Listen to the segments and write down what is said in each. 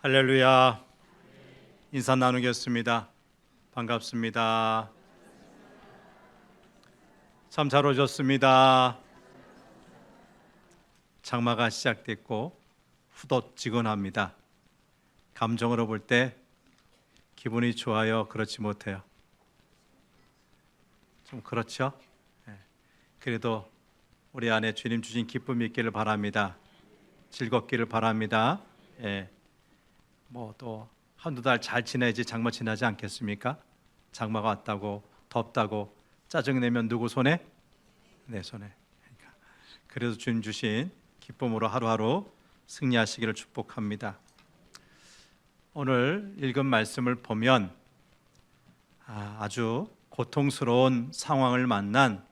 할렐루야. 인사 나누겠습니다. 반갑습니다. 참 잘 오셨습니다. 장마가 시작됐고 후덥지근합니다. 감정으로 볼 때 기분이 좋아요? 그렇지 못해요? 좀 그렇죠? 그래도 우리 안에 주님 주신 기쁨이 있기를 바랍니다. 즐겁기를 바랍니다. 뭐 또 한두 달 잘 지내야지 장마 지나지 않겠습니까? 장마가 왔다고 덥다고 짜증내면 누구 손에? 내 손에. 그래서 주님 주신 기쁨으로 하루하루 승리하시기를 축복합니다. 오늘 읽은 말씀을 보면 아주 고통스러운 상황을 만난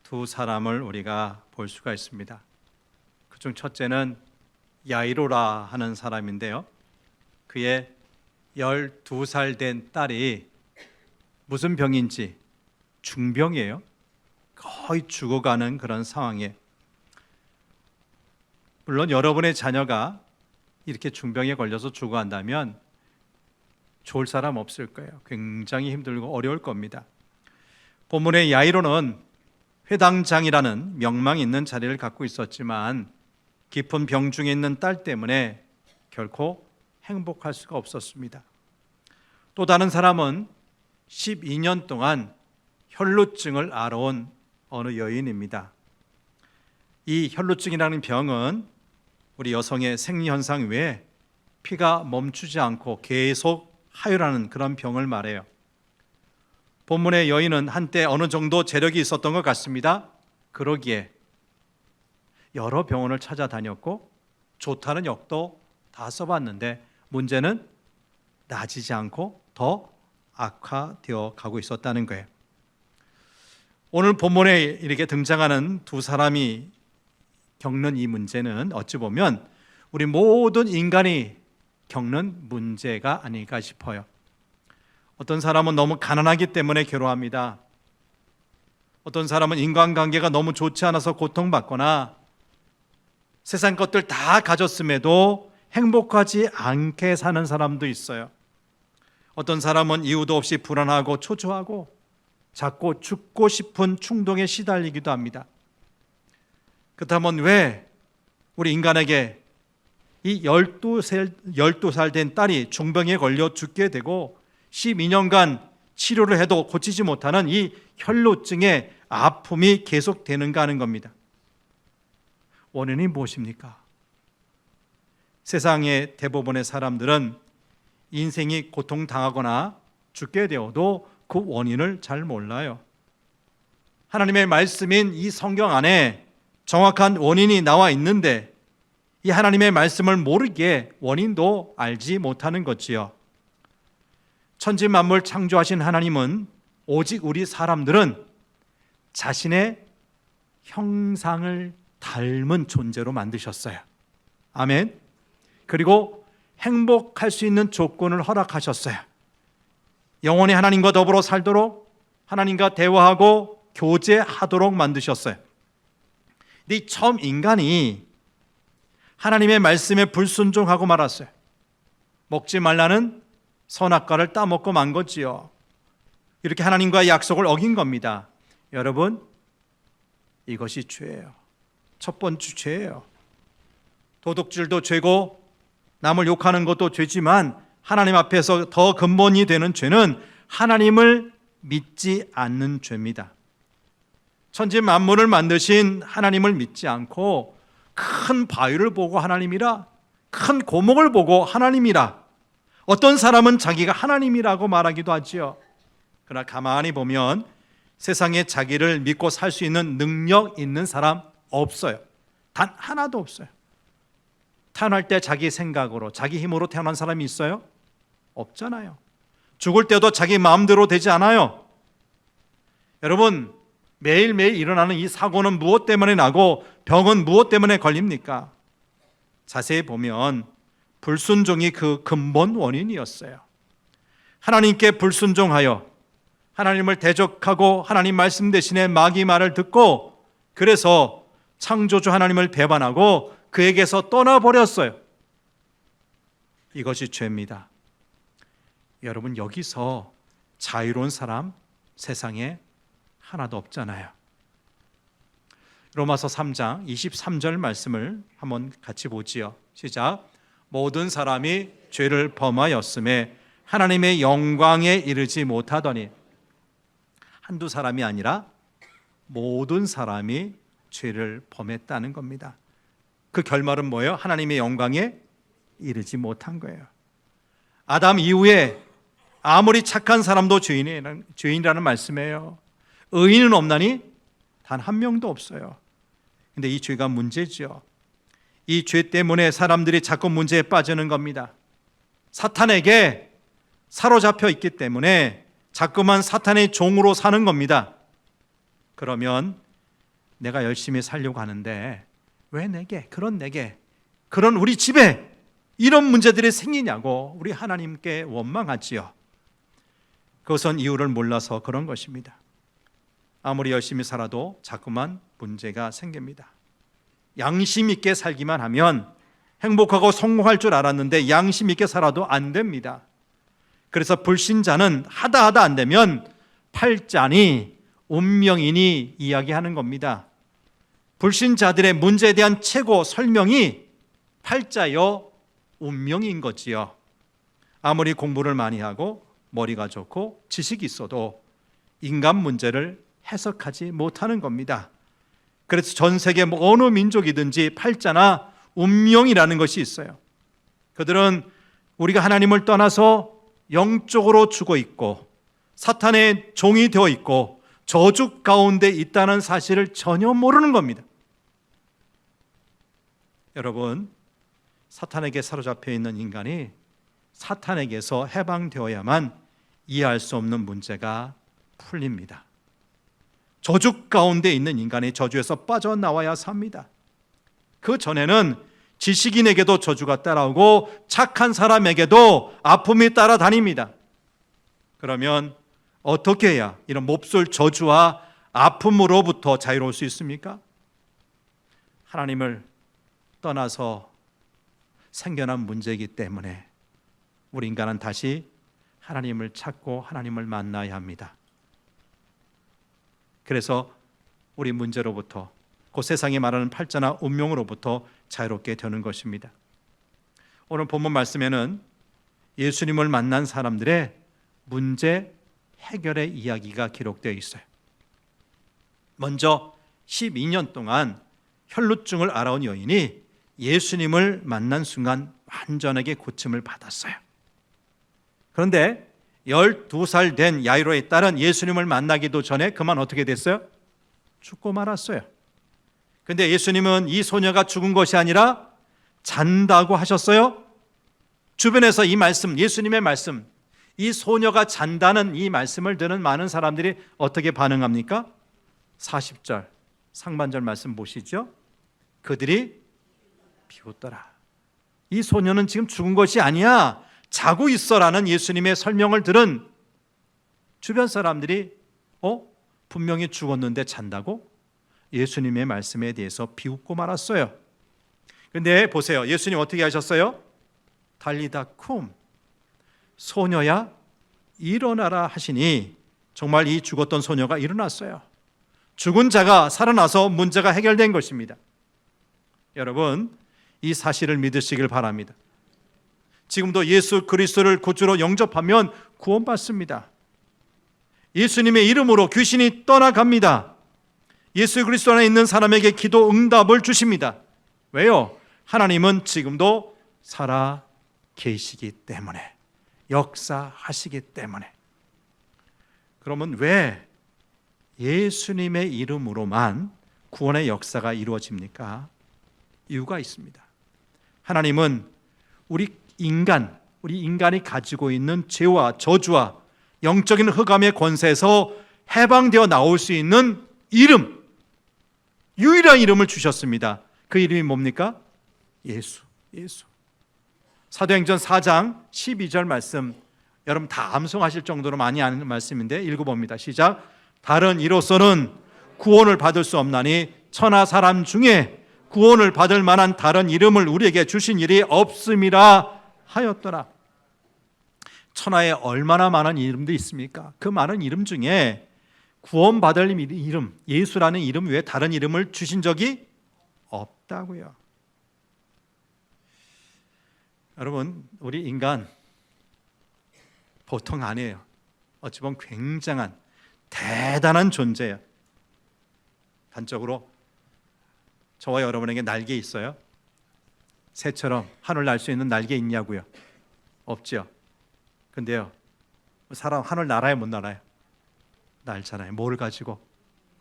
두 사람을 우리가 볼 수가 있습니다. 그중 첫째는 야이로라 하는 사람인데요, 그의 12살 된 딸이 무슨 병인지 중병이에요. 거의 죽어가는 그런 상황이에요. 물론 여러분의 자녀가 이렇게 중병에 걸려서 죽어간다면 좋을 사람 없을 거예요. 굉장히 힘들고 어려울 겁니다. 본문의 야이로는 회당장이라는 명망 있는 자리를 갖고 있었지만 깊은 병 중에 있는 딸 때문에 결코 행복할 수가 없었습니다. 또 다른 사람은 12년 동안 혈루증을 앓아온 어느 여인입니다. 이 혈루증이라는 병은 우리 여성의 생리현상 외에 피가 멈추지 않고 계속 하혈하는 그런 병을 말해요. 본문의 여인은 한때 어느 정도 재력이 있었던 것 같습니다. 그러기에 여러 병원을 찾아다녔고 좋다는 역도 다 써봤는데 문제는 나아지지 않고 더 악화되어 가고 있었다는 거예요. 오늘 본문에 이렇게 등장하는 두 사람이 겪는 이 문제는 어찌 보면 우리 모든 인간이 겪는 문제가 아닐까 싶어요. 어떤 사람은 너무 가난하기 때문에 괴로워합니다. 어떤 사람은 인간관계가 너무 좋지 않아서 고통받거나 세상 것들 다 가졌음에도 행복하지 않게 사는 사람도 있어요. 어떤 사람은 이유도 없이 불안하고 초조하고 자꾸 죽고 싶은 충동에 시달리기도 합니다. 그렇다면 왜 우리 인간에게 이 12살 된 딸이 중병에 걸려 죽게 되고 12년간 치료를 해도 고치지 못하는 이 혈루증의 아픔이 계속되는가 하는 겁니다. 원인이 무엇입니까? 세상의 대부분의 사람들은 인생이 고통당하거나 죽게 되어도 그 원인을 잘 몰라요. 하나님의 말씀인 이 성경 안에 정확한 원인이 나와 있는데 이 하나님의 말씀을 모르기에 원인도 알지 못하는 거지요. 천지 만물 창조하신 하나님은 오직 우리 사람들은 자신의 형상을 닮은 존재로 만드셨어요. 아멘. 그리고 행복할 수 있는 조건을 허락하셨어요. 영원히 하나님과 더불어 살도록, 하나님과 대화하고 교제하도록 만드셨어요. 근데 처음 인간이 하나님의 말씀에 불순종하고 말았어요. 먹지 말라는 선악과를 따먹고 만 거지요. 이렇게 하나님과의 약속을 어긴 겁니다. 여러분, 이것이 죄예요. 첫 번째 죄예요. 도둑질도 죄고 남을 욕하는 것도 죄지만 하나님 앞에서 더 근본이 되는 죄는 하나님을 믿지 않는 죄입니다. 천지 만물을 만드신 하나님을 믿지 않고 큰 바위를 보고 하나님이라, 큰 고목을 보고 하나님이라, 어떤 사람은 자기가 하나님이라고 말하기도 하지요. 그러나 가만히 보면 세상에 자기를 믿고 살 수 있는 능력 있는 사람 없어요. 단 하나도 없어요. 태어날 때 자기 생각으로, 자기 힘으로 태어난 사람이 있어요? 없잖아요. 죽을 때도 자기 마음대로 되지 않아요. 여러분, 매일매일 일어나는 이 사고는 무엇 때문에 나고 병은 무엇 때문에 걸립니까? 자세히 보면 불순종이 그 근본 원인이었어요. 하나님께 불순종하여 하나님을 대적하고 하나님 말씀 대신에 마귀 말을 듣고, 그래서 창조주 하나님을 배반하고 그에게서 떠나버렸어요. 이것이 죄입니다. 여러분, 여기서 자유로운 사람 세상에 하나도 없잖아요. 로마서 3장 23절 말씀을 한번 같이 보지요. 시작. 모든 사람이 죄를 범하였음에 하나님의 영광에 이르지 못하더니. 한두 사람이 아니라 모든 사람이 죄를 범했다는 겁니다. 그 결말은 뭐예요? 하나님의 영광에 이르지 못한 거예요. 아담 이후에 아무리 착한 사람도 죄인이라는 말씀이에요. 의인은 없나니 단 한 명도 없어요. 근데 이 죄가 문제죠. 이 죄 때문에 사람들이 자꾸 문제에 빠지는 겁니다. 사탄에게 사로잡혀 있기 때문에 자꾸만 사탄의 종으로 사는 겁니다. 그러면 내가 열심히 살려고 하는데 왜 내게, 그런 우리 집에 이런 문제들이 생기냐고 우리 하나님께 원망하지요. 그것은 이유를 몰라서 그런 것입니다. 아무리 열심히 살아도 자꾸만 문제가 생깁니다. 양심 있게 살기만 하면 행복하고 성공할 줄 알았는데 양심 있게 살아도 안 됩니다. 그래서 불신자는 하다 안 되면 팔자니 운명이니 이야기하는 겁니다. 불신자들의 문제에 대한 최고 설명이 팔자여 운명인 거지요. 아무리 공부를 많이 하고 머리가 좋고 지식이 있어도 인간 문제를 해석하지 못하는 겁니다. 그래서 전 세계 어느 민족이든지 팔자나 운명이라는 것이 있어요. 그들은 우리가 하나님을 떠나서 영적으로 죽어 있고 사탄의 종이 되어 있고 저주 가운데 있다는 사실을 전혀 모르는 겁니다. 여러분, 사탄에게 사로잡혀 있는 인간이 사탄에게서 해방되어야만 이해할 수 없는 문제가 풀립니다. 저주 가운데 있는 인간이 저주에서 빠져나와야 삽니다. 그 전에는 지식인에게도 저주가 따라오고 착한 사람에게도 아픔이 따라다닙니다. 그러면 어떻게 해야 이런 몹쓸 저주와 아픔으로부터 자유로울 수 있습니까? 하나님을 떠나서 생겨난 문제이기 때문에 우리 인간은 다시 하나님을 찾고 하나님을 만나야 합니다. 그래서 우리 문제로부터, 그 세상이 말하는 팔자나 운명으로부터 자유롭게 되는 것입니다. 오늘 본문 말씀에는 예수님을 만난 사람들의 문제 해결의 이야기가 기록되어 있어요. 먼저 12년 동안 혈루증을 앓아온 여인이 예수님을 만난 순간 완전하게 고침을 받았어요. 그런데 12살 된 야이로의 딸은 예수님을 만나기도 전에 그만 어떻게 됐어요? 죽고 말았어요. 그런데 예수님은 이 소녀가 죽은 것이 아니라 잔다고 하셨어요. 주변에서 이 말씀, 예수님의 말씀, 이 소녀가 잔다는 이 말씀을 듣는 많은 사람들이 어떻게 반응합니까? 40절 상반절 말씀 보시죠. 그들이 비웃더라. 이 소녀는 지금 죽은 것이 아니야, 자고 있어라는 예수님의 설명을 들은 주변 사람들이 분명히 죽었는데 잔다고? 예수님의 말씀에 대해서 비웃고 말았어요. 그런데 보세요, 예수님 어떻게 하셨어요? 달리다 쿰, 소녀야 일어나라 하시니 정말 이 죽었던 소녀가 일어났어요. 죽은 자가 살아나서 문제가 해결된 것입니다. 여러분, 이 사실을 믿으시길 바랍니다. 지금도 예수 그리스도를 구주로 영접하면 구원받습니다. 예수님의 이름으로 귀신이 떠나갑니다. 예수 그리스도 안에 있는 사람에게 기도 응답을 주십니다. 왜요? 하나님은 지금도 살아 계시기 때문에, 역사하시기 때문에. 그러면 왜 예수님의 이름으로만 구원의 역사가 이루어집니까? 이유가 있습니다. 하나님은 우리 인간이 가지고 있는 죄와 저주와 영적인 흑암의 권세에서 해방되어 나올 수 있는 이름, 유일한 이름을 주셨습니다. 그 이름이 뭡니까? 예수. 사도행전 4장 12절 말씀, 여러분 다 암송하실 정도로 많이 아는 말씀인데 읽어봅니다. 시작. 다른 이로서는 구원을 받을 수 없나니 천하 사람 중에 구원을 받을 만한 다른 이름을 우리에게 주신 일이 없음이라 하였더라. 천하에 얼마나 많은 이름도 있습니까? 그 많은 이름 중에 구원받을 이름, 예수라는 이름 외에 다른 이름을 주신 적이 없다고요. 여러분, 우리 인간 보통 아니에요. 어찌 보면 굉장한 대단한 존재예요. 단적으로 저와 여러분에게 날개 있어요? 새처럼 하늘 날 수 있는 날개 있냐고요? 없죠. 근데요, 사람 하늘 날아요, 못 날아요? 날잖아요. 뭘 가지고?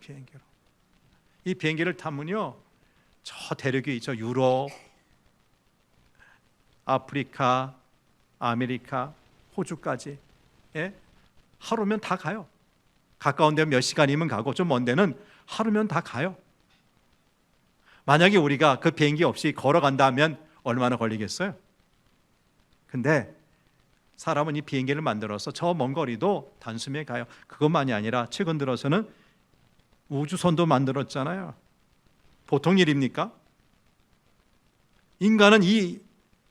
비행기로. 이 비행기를 타면요, 저 대륙이 저 유럽, 아프리카, 아메리카, 호주까지, 예? 하루면 다 가요. 가까운 데는 몇 시간이면 가고 좀 먼 데는 하루면 다 가요. 만약에 우리가 그 비행기 없이 걸어간다면 얼마나 걸리겠어요? 근데 사람은 이 비행기를 만들어서 저 먼 거리도 단숨에 가요. 그것만이 아니라 최근 들어서는 우주선도 만들었잖아요. 보통 일입니까? 인간은 이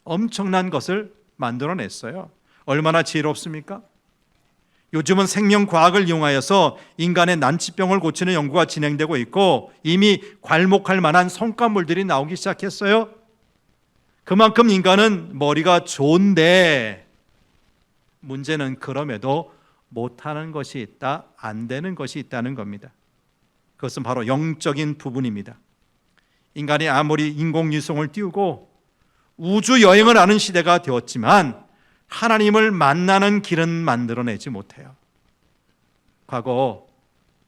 엄청난 것을 만들어냈어요. 얼마나 지혜롭습니까? 요즘은 생명과학을 이용하여서 인간의 난치병을 고치는 연구가 진행되고 있고 이미 괄목할 만한 성과물들이 나오기 시작했어요. 그만큼 인간은 머리가 좋은데 문제는 그럼에도 못하는 것이 있다, 안 되는 것이 있다는 겁니다. 그것은 바로 영적인 부분입니다. 인간이 아무리 인공위성을 띄우고 우주 여행을 하는 시대가 되었지만 하나님을 만나는 길은 만들어내지 못해요. 과거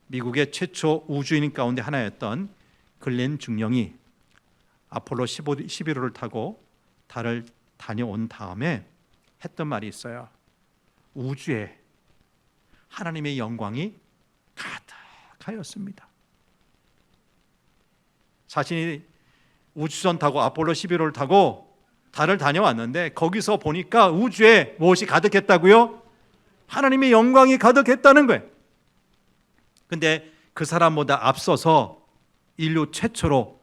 미국의 최초 우주인 가운데 하나였던 글렌 중령이 아폴로 11호를 타고 달을 다녀온 다음에 했던 말이 있어요. 우주에 하나님의 영광이 가득하였습니다. 자신이 우주선 타고 아폴로 11호를 타고 달을 다녀왔는데 거기서 보니까 우주에 무엇이 가득했다고요? 하나님의 영광이 가득했다는 거예요. 근데 그 사람보다 앞서서 인류 최초로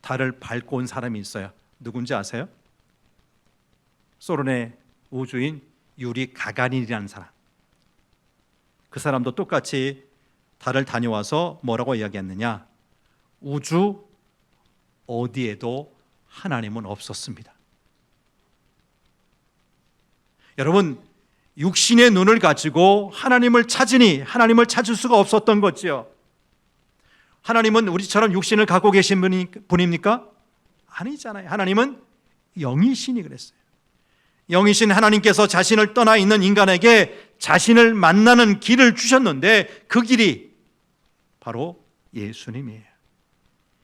달을 밟고 온 사람이 있어요. 누군지 아세요? 소련의 우주인 유리 가가린이라는 사람. 그 사람도 똑같이 달을 다녀와서 뭐라고 이야기했느냐? 우주 어디에도 하나님은 없었습니다. 여러분, 육신의 눈을 가지고 하나님을 찾으니 하나님을 찾을 수가 없었던 거죠. 하나님은 우리처럼 육신을 갖고 계신 분입니까? 아니잖아요. 하나님은 영이시니 그랬어요. 영이신 하나님께서 자신을 떠나 있는 인간에게 자신을 만나는 길을 주셨는데 그 길이 바로 예수님이에요.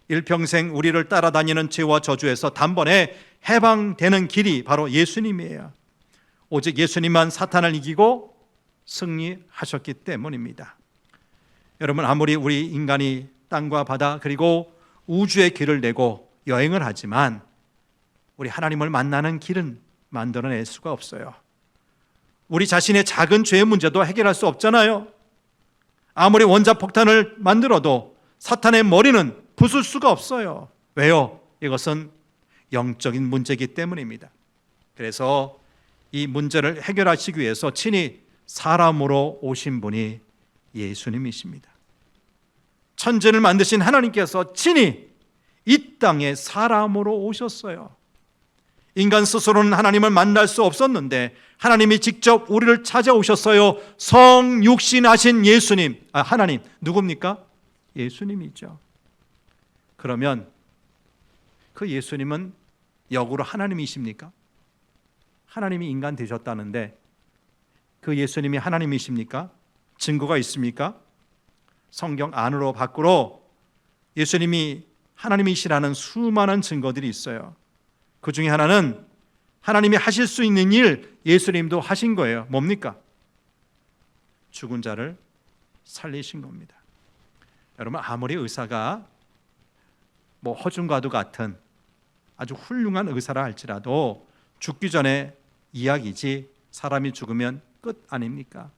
일평생 우리를 따라다니는 죄와 저주에서 단번에 해방되는 길이 바로 예수님이에요. 오직 예수님만 사탄을 이기고 승리하셨기 때문입니다. 여러분, 아무리 우리 인간이 땅과 바다 그리고 우주의 길을 내고 여행을 하지만 우리 하나님을 만나는 길은 만들어낼 수가 없어요. 우리 자신의 작은 죄의 문제도 해결할 수 없잖아요. 아무리 원자폭탄을 만들어도 사탄의 머리는 부술 수가 없어요. 왜요? 이것은 영적인 문제이기 때문입니다. 그래서 이 문제를 해결하시기 위해서 친히 사람으로 오신 분이 예수님이십니다. 천지를 만드신 하나님께서 친히 이 땅에 사람으로 오셨어요. 인간 스스로는 하나님을 만날 수 없었는데 하나님이 직접 우리를 찾아오셨어요. 성육신하신 예수님, 하나님 누굽니까? 예수님이죠. 그러면 그 예수님은 역으로 하나님이십니까? 하나님이 인간 되셨다는데 그 예수님이 하나님이십니까? 증거가 있습니까? 성경 안으로 밖으로 예수님이 하나님이시라는 수많은 증거들이 있어요. 그 중에 하나는 하나님이 하실 수 있는 일 예수님도 하신 거예요. 뭡니까? 죽은 자를 살리신 겁니다. 여러분, 아무리 의사가 허준과도 같은 아주 훌륭한 의사라 할지라도 죽기 전에 이야기지 사람이 죽으면 끝 아닙니까?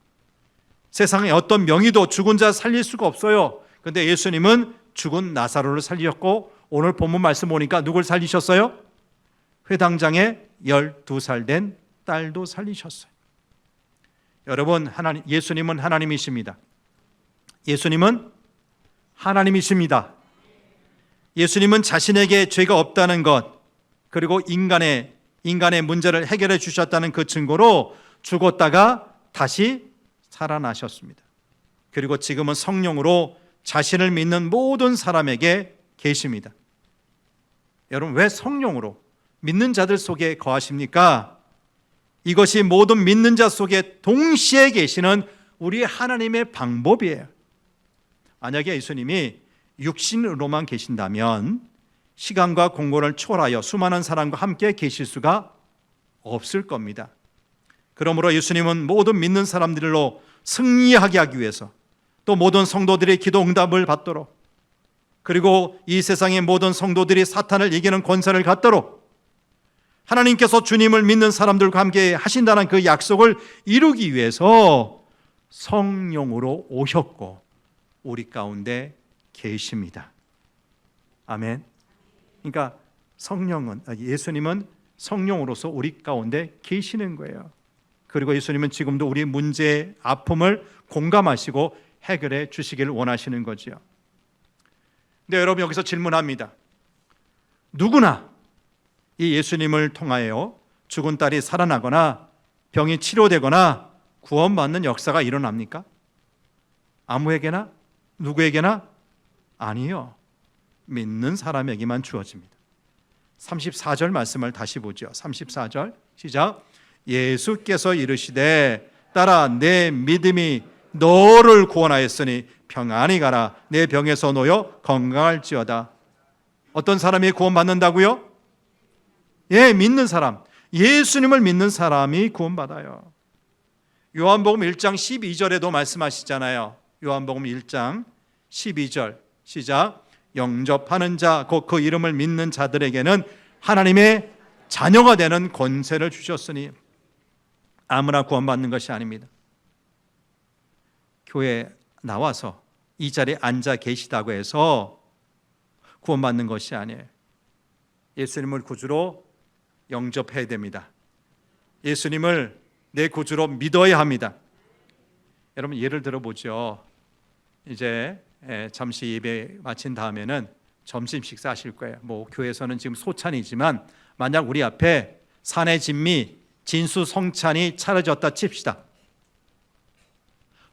세상에 어떤 명의도 죽은 자 살릴 수가 없어요. 그런데 예수님은 죽은 나사로를 살리셨고 오늘 본문 말씀 보니까 누굴 살리셨어요? 회당장에 12살 된 딸도 살리셨어요. 여러분, 예수님은 하나님이십니다. 예수님은 하나님이십니다. 예수님은 자신에게 죄가 없다는 것, 그리고 인간의 문제를 해결해 주셨다는 그 증거로 죽었다가 다시 살아나셨습니다. 그리고 지금은 성령으로 자신을 믿는 모든 사람에게 계십니다. 여러분, 왜 성령으로 믿는 자들 속에 거하십니까? 이것이 모든 믿는 자 속에 동시에 계시는 우리 하나님의 방법이에요. 만약에 예수님이 육신으로만 계신다면 시간과 공간을 초월하여 수많은 사람과 함께 계실 수가 없을 겁니다. 그러므로 예수님은 모든 믿는 사람들로 승리하게 하기 위해서, 또 모든 성도들의 기도 응답을 받도록, 그리고 이 세상의 모든 성도들이 사탄을 이기는 권세를 갖도록 하나님께서 주님을 믿는 사람들과 함께 하신다는 그 약속을 이루기 위해서 성령으로 오셨고 우리 가운데 계십니다. 아멘. 그러니까 예수님은 성령으로서 우리 가운데 계시는 거예요. 그리고 예수님은 지금도 우리 문제의 아픔을 공감하시고 해결해 주시기를 원하시는 거죠. 근데 여러분, 여기서 질문합니다. 누구나 이 예수님을 통하여 죽은 딸이 살아나거나 병이 치료되거나 구원받는 역사가 일어납니까? 아무에게나? 누구에게나? 아니요. 믿는 사람에게만 주어집니다. 34절 말씀을 다시 보죠. 34절 시작. 예수께서 이르시되 딸아, 내 믿음이 너를 구원하였으니 평안히 가라. 내 병에서 놓여 건강할지어다. 어떤 사람이 구원받는다고요? 예, 믿는 사람, 예수님을 믿는 사람이 구원받아요. 요한복음 1장 12절에도 말씀하시잖아요. 요한복음 1장 12절 시작. 영접하는 자, 곧 그 이름을 믿는 자들에게는 하나님의 자녀가 되는 권세를 주셨으니. 아무나 구원받는 것이 아닙니다. 교회에 나와서 이 자리에 앉아 계시다고 해서 구원받는 것이 아니에요. 예수님을 구주로 영접해야 됩니다. 예수님을 내 구주로 믿어야 합니다. 여러분, 예를 들어보죠. 이제 잠시 예배 마친 다음에는 점심 식사하실 거예요. 뭐 교회에서는 지금 소찬이지만 만약 우리 앞에 산의 진미, 진수 성찬이 차려졌다 칩시다.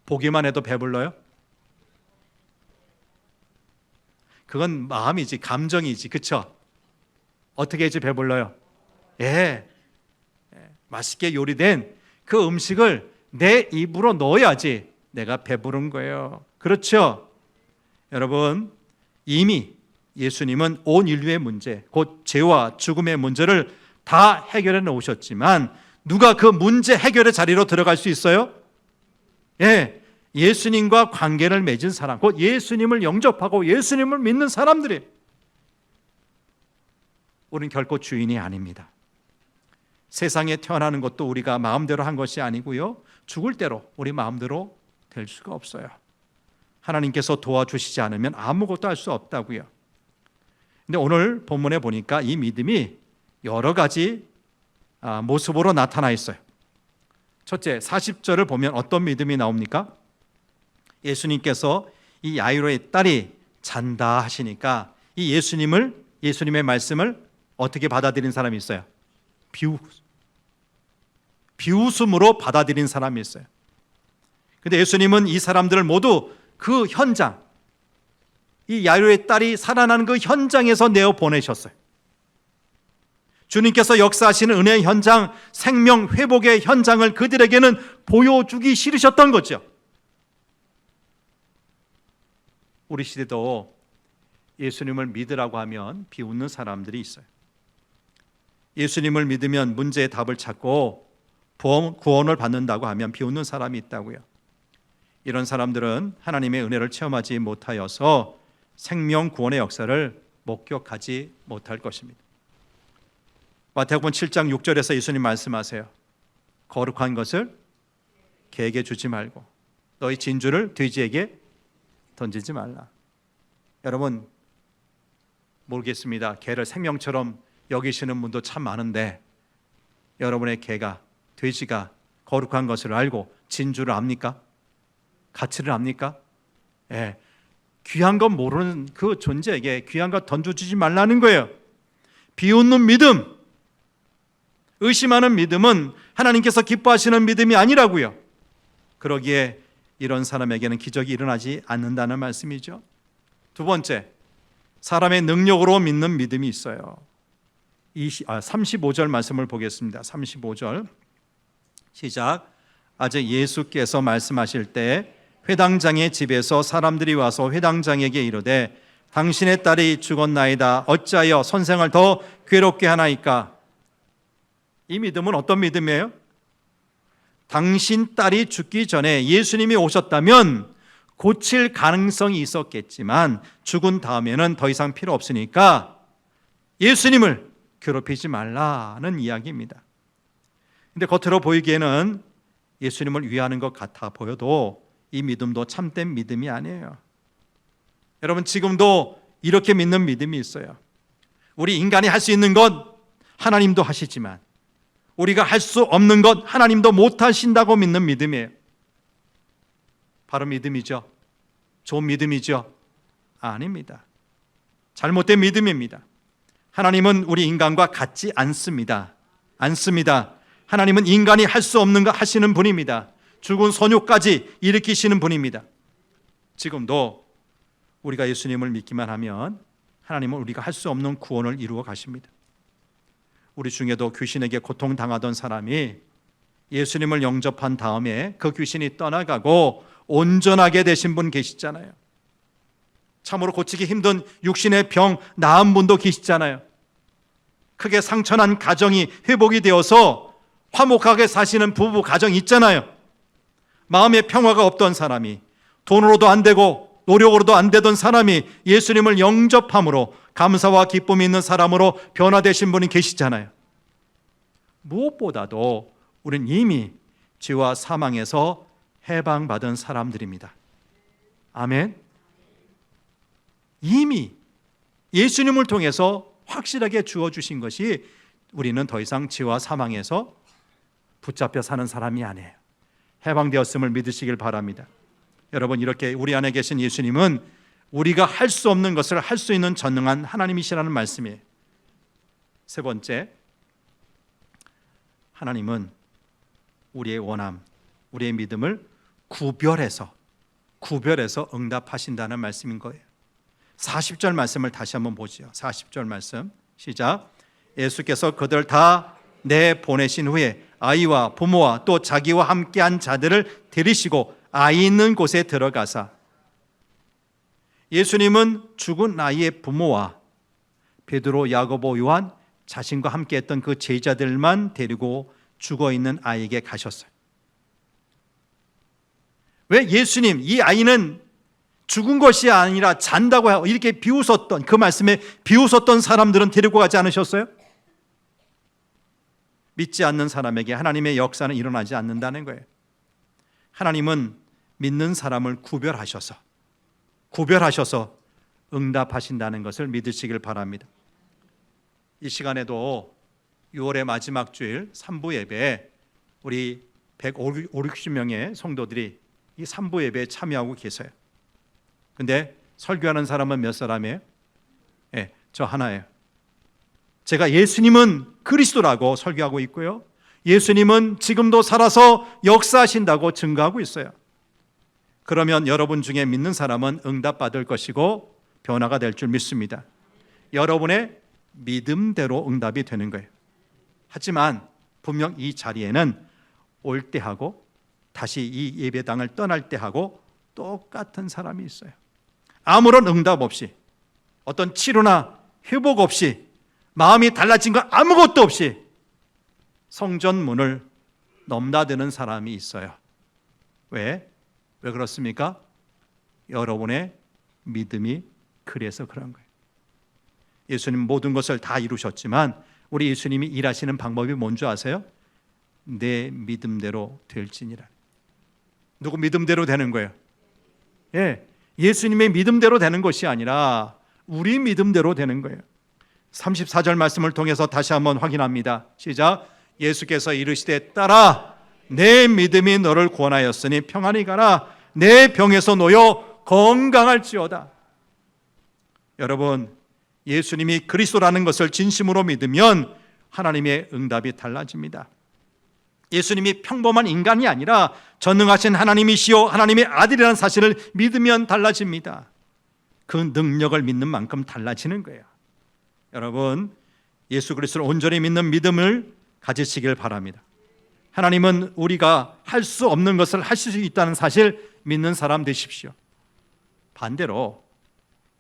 보기만 해도 배불러요? 그건 마음이지, 감정이지, 그렇죠? 어떻게 해야지 배불러요? 맛있게 요리된 그 음식을 내 입으로 넣어야지 내가 배부른 거예요. 그렇죠? 여러분, 이미 예수님은 온 인류의 문제, 곧 죄와 죽음의 문제를 다 해결해 놓으셨지만 누가 그 문제 해결의 자리로 들어갈 수 있어요? 예수님과 관계를 맺은 사람, 곧 예수님을 영접하고 예수님을 믿는 사람들이. 우리는 결코 주인이 아닙니다. 세상에 태어나는 것도 우리가 마음대로 한 것이 아니고요, 죽을 대로 우리 마음대로 될 수가 없어요. 하나님께서 도와주시지 않으면 아무것도 할 수 없다고요. 근데 오늘 본문에 보니까 이 믿음이 여러 가지 모습으로 나타나 있어요. 첫째, 40절을 보면 어떤 믿음이 나옵니까? 예수님께서 이 야이로의 딸이 잔다 하시니까 이 예수님의 말씀을 어떻게 받아들인 사람이 있어요? 비웃음으로 받아들인 사람이 있어요. 근데 예수님은 이 사람들을 모두 그 현장, 이 야이로의 딸이 살아나는 그 현장에서 내어 보내셨어요. 주님께서 역사하시는 은혜의 현장, 생명 회복의 현장을 그들에게는 보여주기 싫으셨던 거죠. 우리 시대도 예수님을 믿으라고 하면 비웃는 사람들이 있어요. 예수님을 믿으면 문제의 답을 찾고 구원을 받는다고 하면 비웃는 사람이 있다고요. 이런 사람들은 하나님의 은혜를 체험하지 못하여서 생명 구원의 역사를 목격하지 못할 것입니다. 마태복음 7장 6절에서 예수님 말씀하세요. 거룩한 것을 개에게 주지 말고 너희 진주를 돼지에게 던지지 말라. 여러분, 모르겠습니다. 개를 생명처럼 여기시는 분도 참 많은데 여러분의 개가 돼지가 거룩한 것을 알고 진주를 압니까? 가치를 압니까? 예. 귀한 건 모르는 그 존재에게 귀한 것 던져주지 말라는 거예요. 비웃는 믿음, 의심하는 믿음은 하나님께서 기뻐하시는 믿음이 아니라고요. 그러기에 이런 사람에게는 기적이 일어나지 않는다는 말씀이죠. 두 번째, 사람의 능력으로 믿는 믿음이 있어요. 35절 말씀을 보겠습니다. 35절 시작. 아직 예수께서 말씀하실 때 회당장의 집에서 사람들이 와서 회당장에게 이르되 당신의 딸이 죽었나이다. 어찌하여 선생을 더 괴롭게 하나이까? 이 믿음은 어떤 믿음이에요? 당신 딸이 죽기 전에 예수님이 오셨다면 고칠 가능성이 있었겠지만 죽은 다음에는 더 이상 필요 없으니까 예수님을 괴롭히지 말라는 이야기입니다. 근데 겉으로 보이기에는 예수님을 위하는 것 같아 보여도 이 믿음도 참된 믿음이 아니에요. 여러분, 지금도 이렇게 믿는 믿음이 있어요. 우리 인간이 할 수 있는 것 하나님도 하시지만 우리가 할 수 없는 것 하나님도 못 하신다고 믿는 믿음이에요. 바로 믿음이죠. 좋은 믿음이죠. 아닙니다. 잘못된 믿음입니다. 하나님은 우리 인간과 같지 않습니다. 하나님은 인간이 할 수 없는 거 하시는 분입니다. 죽은 소녀까지 일으키시는 분입니다. 지금도 우리가 예수님을 믿기만 하면 하나님은 우리가 할 수 없는 구원을 이루어 가십니다. 우리 중에도 귀신에게 고통당하던 사람이 예수님을 영접한 다음에 그 귀신이 떠나가고 온전하게 되신 분 계시잖아요. 참으로 고치기 힘든 육신의 병 나은 분도 계시잖아요. 크게 상처난 가정이 회복이 되어서 화목하게 사시는 부부 가정이 있잖아요. 마음의 평화가 없던 사람이, 돈으로도 안 되고 노력으로도 안 되던 사람이 예수님을 영접함으로 감사와 기쁨이 있는 사람으로 변화되신 분이 계시잖아요. 무엇보다도 우리는 이미 죄와 사망에서 해방받은 사람들입니다. 아멘. 이미 예수님을 통해서 확실하게 주어주신 것이 우리는 더 이상 죄와 사망에서 붙잡혀 사는 사람이 아니에요. 해방되었음을 믿으시길 바랍니다. 여러분, 이렇게 우리 안에 계신 예수님은 우리가 할 수 없는 것을 할 수 있는 전능한 하나님이시라는 말씀이에요. 세 번째, 하나님은 우리의 원함, 우리의 믿음을 구별해서 응답하신다는 말씀인 거예요. 40절 말씀을 다시 한번 보죠. 40절 말씀 시작. 예수께서 그들 다 내보내신 후에 아이와 부모와 또 자기와 함께한 자들을 데리시고 아이 있는 곳에 들어가사. 예수님은 죽은 아이의 부모와 베드로, 야고보, 요한 자신과 함께했던 그 제자들만 데리고 죽어있는 아이에게 가셨어요. 왜 예수님, 이 아이는 죽은 것이 아니라 잔다고 이렇게 비웃었던, 그 말씀에 비웃었던 사람들은 데리고 가지 않으셨어요? 믿지 않는 사람에게 하나님의 역사는 일어나지 않는다는 거예요. 하나님은 믿는 사람을 구별하셔서 응답하신다는 것을 믿으시길 바랍니다. 이 시간에도 6월의 마지막 주일 3부 예배에 우리 150-60명의 성도들이 이 3부 예배에 참여하고 계세요. 근데 설교하는 사람은 몇 사람이에요? 저 하나예요. 제가 예수님은 그리스도라고 설교하고 있고요, 예수님은 지금도 살아서 역사하신다고 증거하고 있어요. 그러면 여러분 중에 믿는 사람은 응답받을 것이고 변화가 될 줄 믿습니다. 여러분의 믿음대로 응답이 되는 거예요. 하지만 분명 이 자리에는 올 때하고 다시 이 예배당을 떠날 때하고 똑같은 사람이 있어요. 아무런 응답 없이, 어떤 치료나 회복 없이, 마음이 달라진 건 아무것도 없이 성전 문을 넘나드는 사람이 있어요. 왜 그렇습니까? 여러분의 믿음이 그래서 그런 거예요. 예수님 모든 것을 다 이루셨지만 우리 예수님이 일하시는 방법이 뭔지 아세요? 내 믿음대로 될지니라. 누구 믿음대로 되는 거예요? 예수님의 믿음대로 되는 것이 아니라 우리 믿음대로 되는 거예요. 34절 말씀을 통해서 다시 한번 확인합니다. 시작. 예수께서 이르시되 딸아 내 믿음이 너를 구원하였으니 평안히 가라. 내 병에서 놓여 건강할지어다. 여러분, 예수님이 그리스도라는 것을 진심으로 믿으면 하나님의 응답이 달라집니다. 예수님이 평범한 인간이 아니라 전능하신 하나님이시요 하나님의 아들이라는 사실을 믿으면 달라집니다. 그 능력을 믿는 만큼 달라지는 거예요. 여러분, 예수 그리스도를 온전히 믿는 믿음을 가지시길 바랍니다. 하나님은 우리가 할 수 없는 것을 하실 수 있다는 사실 믿는 사람 되십시오. 반대로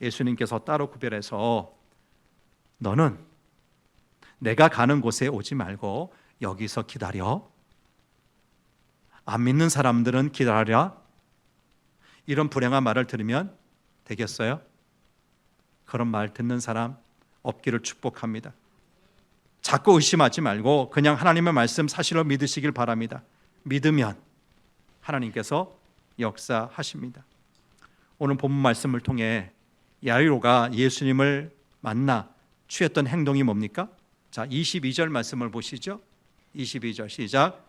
예수님께서 따로 구별해서 너는 내가 가는 곳에 오지 말고 여기서 기다려. 안 믿는 사람들은 기다려. 이런 불행한 말을 들으면 되겠어요? 그런 말 듣는 사람 없기를 축복합니다. 자꾸 의심하지 말고 그냥 하나님의 말씀 사실로 믿으시길 바랍니다. 믿으면 하나님께서 역사하십니다. 오늘 본문 말씀을 통해 야이로가 예수님을 만나 취했던 행동이 뭡니까? 자, 22절 말씀을 보시죠. 22절 시작.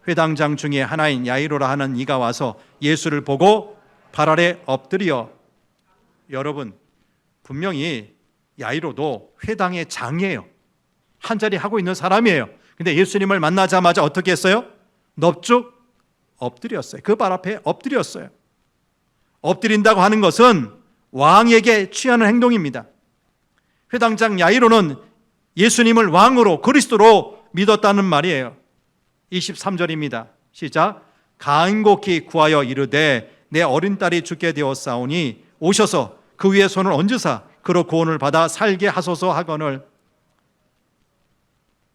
회당장 중에 하나인 야이로라 하는 이가 와서 예수를 보고 발 아래 엎드려. 여러분, 분명히 야이로도 회당의 장이에요. 한자리 하고 있는 사람이에요. 근데 예수님을 만나자마자 어떻게 했어요? 넙죽 엎드렸어요. 그 발 앞에 엎드렸어요. 엎드린다고 하는 것은 왕에게 취하는 행동입니다. 회당장 야이로는 예수님을 왕으로 그리스도로 믿었다는 말이에요. 23절입니다. 시작. 간곡히 구하여 이르되 내 어린 딸이 죽게 되었사오니 오셔서 그 위에 손을 얹으사 그로 구원을 받아 살게 하소서 하거늘.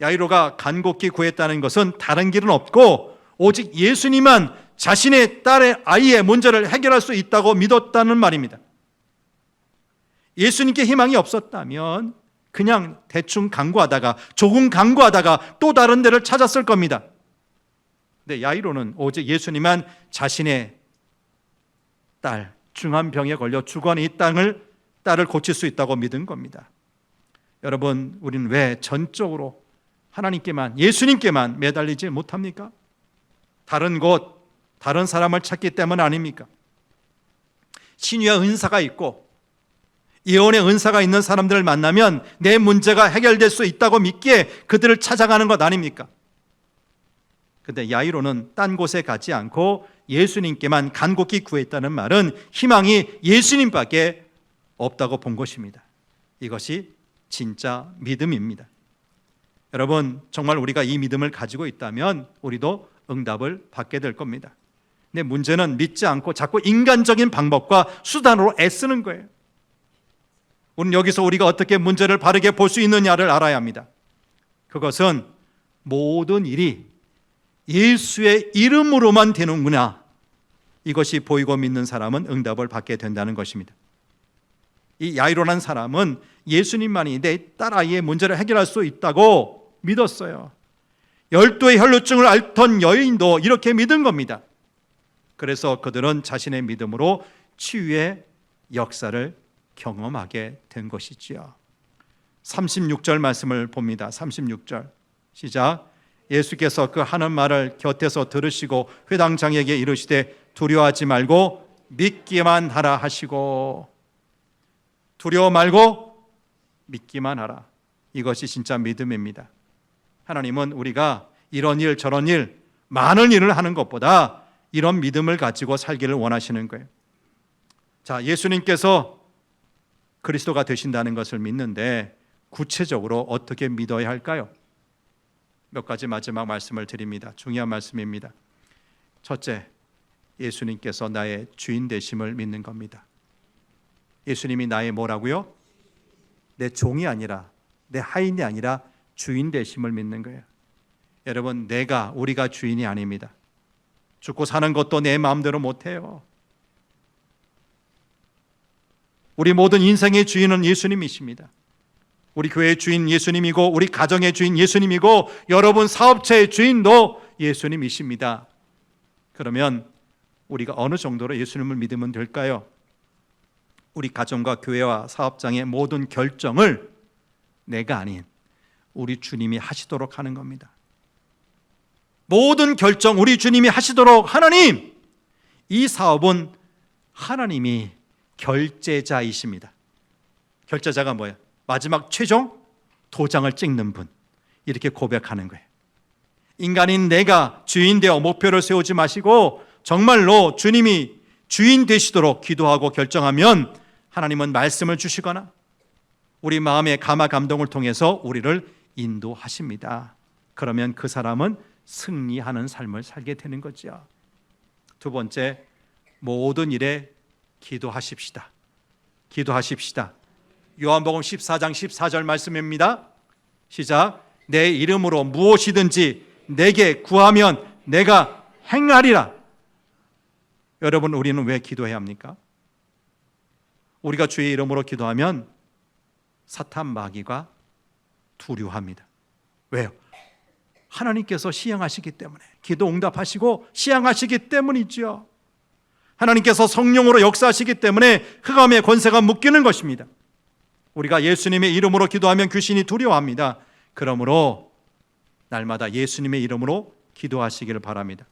야이로가 간곡히 구했다는 것은 다른 길은 없고 오직 예수님만 자신의 딸의 아이의 문제를 해결할 수 있다고 믿었다는 말입니다. 예수님께 희망이 없었다면 그냥 대충 간구하다가 조금 간구하다가 또 다른 데를 찾았을 겁니다. 근데 야이로는 오직 예수님만 자신의 딸 중한 병에 걸려 죽어가는 이 딸을 고칠 수 있다고 믿은 겁니다. 여러분, 우리는 왜 전적으로 하나님께만 예수님께만 매달리지 못합니까? 다른 곳 다른 사람을 찾기 때문 아닙니까? 신유의 은사가 있고 예언의 은사가 있는 사람들을 만나면 내 문제가 해결될 수 있다고 믿기에 그들을 찾아가는 것 아닙니까? 그런데 야이로는 딴 곳에 가지 않고 예수님께만 간곡히 구했다는 말은 희망이 예수님밖에 없다고 본 것입니다. 이것이 진짜 믿음입니다. 여러분, 정말 우리가 이 믿음을 가지고 있다면 우리도 응답을 받게 될 겁니다. 근데 문제는 믿지 않고 자꾸 인간적인 방법과 수단으로 애쓰는 거예요. 우리는 여기서 우리가 어떻게 문제를 바르게 볼 수 있느냐를 알아야 합니다. 그것은 모든 일이 예수의 이름으로만 되는구나, 이것이 보이고 믿는 사람은 응답을 받게 된다는 것입니다. 이 야이로라는 사람은 예수님만이 내 딸아이의 문제를 해결할 수 있다고 믿었어요. 12의 혈루증을 앓던 여인도 이렇게 믿은 겁니다. 그래서 그들은 자신의 믿음으로 치유의 역사를 경험하게 된 것이지요. 36절 말씀을 봅니다. 36절 시작. 예수께서 그 하는 말을 곁에서 들으시고 회당장에게 이르시되 두려워하지 말고 믿기만 하라 하시고. 두려워 말고 믿기만 하라. 이것이 진짜 믿음입니다. 하나님은 우리가 이런 일 저런 일 많은 일을 하는 것보다 이런 믿음을 가지고 살기를 원하시는 거예요. 자, 예수님께서 그리스도가 되신다는 것을 믿는데 구체적으로 어떻게 믿어야 할까요? 몇 가지 마지막 말씀을 드립니다. 중요한 말씀입니다. 첫째, 예수님께서 나의 주인 되심을 믿는 겁니다. 예수님이 나의 뭐라고요? 내 종이 아니라, 내 하인이 아니라 주인 되심을 믿는 거예요. 여러분, 우리가 주인이 아닙니다. 죽고 사는 것도 내 마음대로 못해요. 우리 모든 인생의 주인은 예수님이십니다. 우리 교회의 주인 예수님이고 우리 가정의 주인 예수님이고 여러분 사업체의 주인도 예수님이십니다. 그러면 우리가 어느 정도로 예수님을 믿으면 될까요? 우리 가정과 교회와 사업장의 모든 결정을 내가 아닌 우리 주님이 하시도록 하는 겁니다. 모든 결정 우리 주님이 하시도록 하나님, 이 사업은 하나님이 결제자이십니다. 결제자가 뭐예요? 마지막 최종 도장을 찍는 분. 이렇게 고백하는 거예요. 인간인 내가 주인 되어 목표를 세우지 마시고 정말로 주님이 주인 되시도록 기도하고 결정하면 하나님은 말씀을 주시거나 우리 마음의 감화 감동을 통해서 우리를 인도하십니다. 그러면 그 사람은 승리하는 삶을 살게 되는 거죠. 두 번째, 모든 일에 기도하십시다. 기도하십시다. 요한복음 14장 14절 말씀입니다. 시작. 내 이름으로 무엇이든지 내게 구하면 내가 행하리라. 여러분, 우리는 왜 기도해야 합니까? 우리가 주의 이름으로 기도하면 사탄 마귀가 두려워합니다. 왜요? 하나님께서 시행하시기 때문에, 기도 응답하시고 시행하시기 때문이죠. 하나님께서 성령으로 역사하시기 때문에 흑암의 권세가 묶이는 것입니다. 우리가 예수님의 이름으로 기도하면 귀신이 두려워합니다. 그러므로 날마다 예수님의 이름으로 기도하시기를 바랍니다.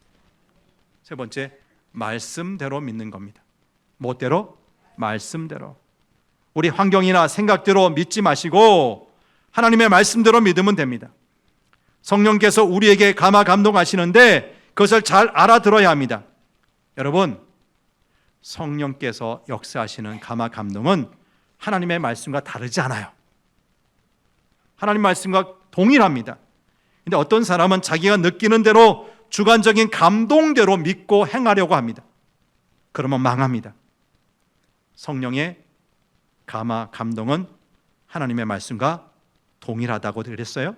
세 번째, 말씀대로 믿는 겁니다. 뭐대로? 말씀대로. 우리 환경이나 생각대로 믿지 마시고 하나님의 말씀대로 믿으면 됩니다. 성령께서 우리에게 감화 감동하시는데 그것을 잘 알아들어야 합니다. 여러분, 성령께서 역사하시는 감화 감동은 하나님의 말씀과 다르지 않아요. 하나님 말씀과 동일합니다. 근데 어떤 사람은 자기가 느끼는 대로 주관적인 감동대로 믿고 행하려고 합니다. 그러면 망합니다. 성령의 감화 감동은 하나님의 말씀과 동일하다고 그랬어요.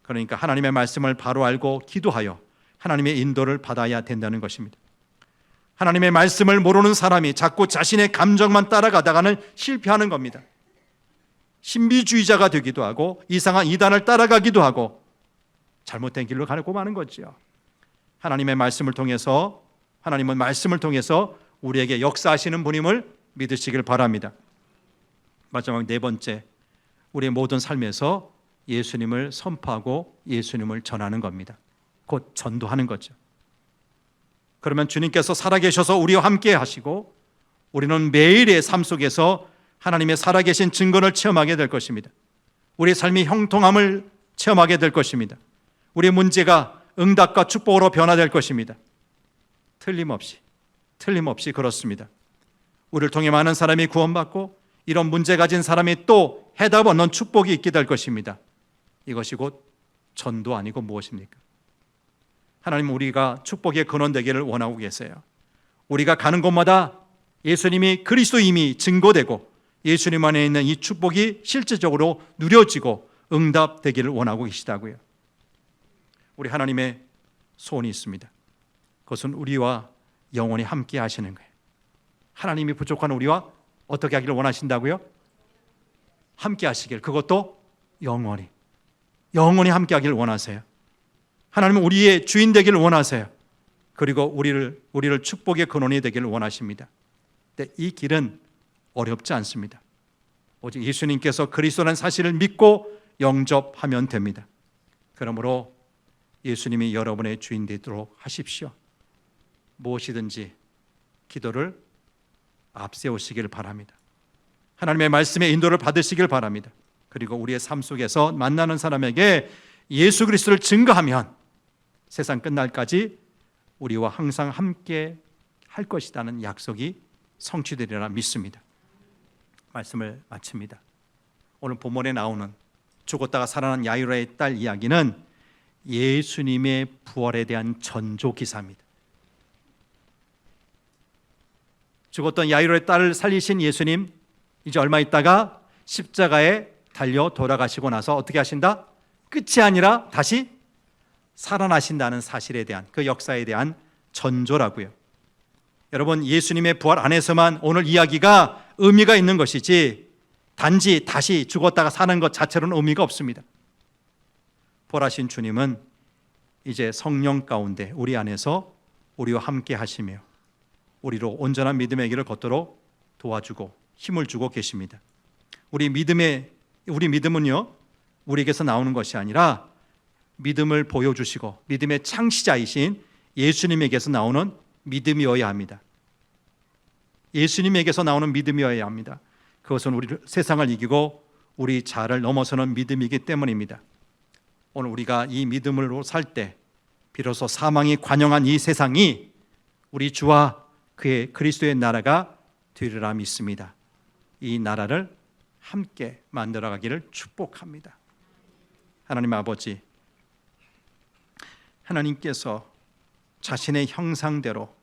그러니까 하나님의 말씀을 바로 알고 기도하여 하나님의 인도를 받아야 된다는 것입니다. 하나님의 말씀을 모르는 사람이 자꾸 자신의 감정만 따라가다가는 실패하는 겁니다. 신비주의자가 되기도 하고 이상한 이단을 따라가기도 하고 잘못된 길로 가고 마는 거죠. 하나님의 말씀을 통해서, 하나님은 말씀을 통해서 우리에게 역사하시는 분임을 믿으시길 바랍니다. 마지막 네 번째, 우리의 모든 삶에서 예수님을 선포하고 예수님을 전하는 겁니다. 곧 전도하는 거죠. 그러면 주님께서 살아계셔서 우리와 함께 하시고 우리는 매일의 삶 속에서 하나님의 살아계신 증거를 체험하게 될 것입니다. 우리의 삶이 형통함을 체험하게 될 것입니다. 우리의 문제가 응답과 축복으로 변화될 것입니다. 틀림없이 그렇습니다. 우리를 통해 많은 사람이 구원받고 이런 문제 가진 사람이 또 해답 얻는 축복이 있게 될 것입니다. 이것이 곧 전도 아니고 무엇입니까? 하나님은 우리가 축복의 근원 되기를 원하고 계세요. 우리가 가는 곳마다 예수님이 그리스도임이 증거되고 예수님 안에 있는 이 축복이 실제적으로 누려지고 응답되기를 원하고 계시다고요. 우리 하나님의 소원이 있습니다. 그것은 우리와 영원히 함께 하시는 거예요. 하나님이 부족한 우리와 어떻게 하기를 원하신다고요? 함께 하시길, 그것도 영원히 함께 하기를 원하세요. 하나님은 우리의 주인 되기를 원하세요. 그리고 우리를 축복의 근원이 되기를 원하십니다. 근데 이 길은 어렵지 않습니다. 오직 예수님께서 그리스도라는 사실을 믿고 영접하면 됩니다. 그러므로 예수님이 여러분의 주인 되도록 하십시오. 무엇이든지 기도를 앞세우시길 바랍니다. 하나님의 말씀의 인도를 받으시길 바랍니다. 그리고 우리의 삶 속에서 만나는 사람에게 예수 그리스도를 증거하면 세상 끝날까지 우리와 항상 함께 할 것이라는 약속이 성취되리라 믿습니다. 말씀을 마칩니다. 오늘 본문에 나오는 죽었다가 살아난 야이로의 딸 이야기는 예수님의 부활에 대한 전조 기사입니다. 죽었던 야이로의 딸을 살리신 예수님, 이제 얼마 있다가 십자가에 달려 돌아가시고 나서 어떻게 하신다? 끝이 아니라 다시 살아나신다는 사실에 대한, 그 역사에 대한 전조라고요. 여러분, 예수님의 부활 안에서만 오늘 이야기가 의미가 있는 것이지 단지 다시 죽었다가 사는 것 자체로는 의미가 없습니다. 부활하신 주님은 이제 성령 가운데 우리 안에서 우리와 함께 하시며 우리로 온전한 믿음의 길을 걷도록 도와주고 힘을 주고 계십니다. 우리 믿음은요, 우리에게서 나오는 것이 아니라 믿음을 보여주시고 믿음의 창시자이신 예수님에게서 나오는 믿음이어야 합니다. 예수님에게서 나오는 믿음이어야 합니다. 그것은 우리 세상을 이기고 우리 자아를 넘어서는 믿음이기 때문입니다. 오늘 우리가 이 믿음으로 살 때 비로소 사망이 관영한 이 세상이 우리 주와 그의 그리스도의 나라가 되리라 믿습니다. 이 나라를 함께 만들어가기를 축복합니다. 하나님 아버지, 하나님께서 자신의 형상대로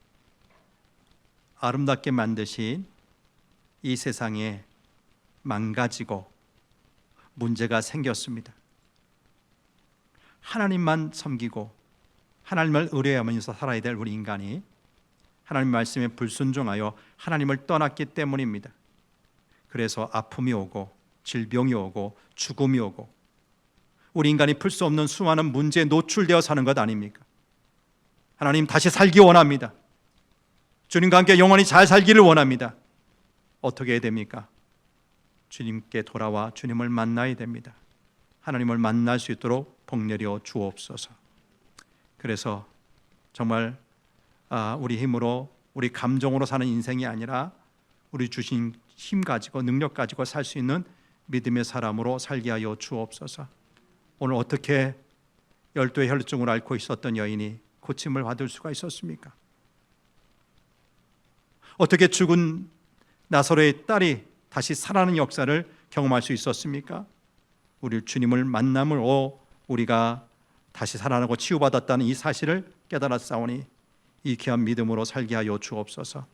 아름답게 만드신 이 세상에 망가지고 문제가 생겼습니다. 하나님만 섬기고 하나님을 의뢰하면서 살아야 될 우리 인간이 하나님 말씀에 불순종하여 하나님을 떠났기 때문입니다. 그래서 아픔이 오고 질병이 오고 죽음이 오고 우리 인간이 풀 수 없는 수많은 문제에 노출되어 사는 것 아닙니까? 하나님, 다시 살기 원합니다. 주님과 함께 영원히 잘 살기를 원합니다. 어떻게 해야 됩니까? 주님께 돌아와 주님을 만나야 됩니다. 하나님을 만날 수 있도록 복 내려 주옵소서. 그래서 정말 우리 힘으로 우리 감정으로 사는 인생이 아니라 우리 주신 힘 가지고 능력 가지고 살 수 있는 믿음의 사람으로 살게 하여 주옵소서. 오늘 어떻게 열두의 혈루증을 앓고 있었던 여인이 고침을 받을 수가 있었습니까? 어떻게 죽은 나사로의 딸이 다시 살아나는 역사를 경험할 수 있었습니까? 우리 주님을 만남으로 우리가 다시 살아나고 치유받았다는 이 사실을 깨달았사오니 이 귀한 믿음으로 살게 하여 주옵소서.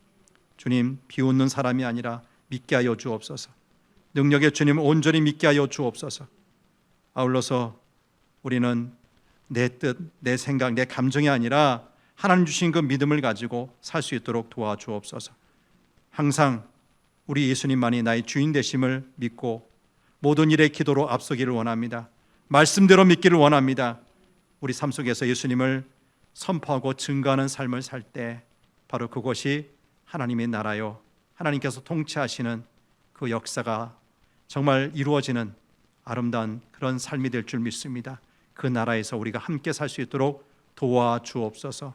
주님, 비웃는 사람이 아니라 믿게 하여 주옵소서. 능력의 주님을 온전히 믿게 하여 주옵소서. 아울러서 우리는 내 뜻, 내 생각, 내 감정이 아니라 하나님 주신 그 믿음을 가지고 살 수 있도록 도와주옵소서. 항상 우리 예수님만이 나의 주인 되심을 믿고 모든 일에 기도로 앞서기를 원합니다. 말씀대로 믿기를 원합니다. 우리 삶 속에서 예수님을 선포하고 증거하는 삶을 살 때 바로 그것이 하나님의 나라요, 하나님께서 통치하시는 그 역사가 정말 이루어지는 아름다운 그런 삶이 될 줄 믿습니다. 그 나라에서 우리가 함께 살 수 있도록 도와주옵소서.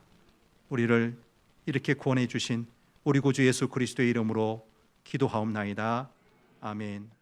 우리를 이렇게 구원해 주신 우리 구주 예수 그리스도의 이름으로 기도하옵나이다. 아멘.